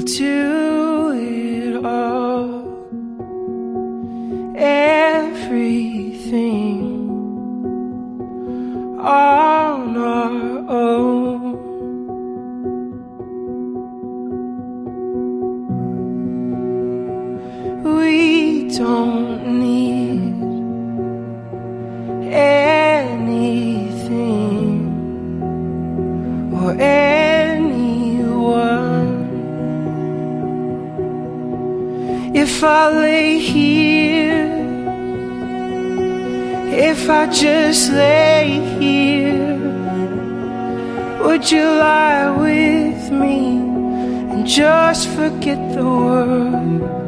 do it all, everything on our own. We don't need anything or anyone. If I lay here, if I just lay here, would you lie with me and just forget the world?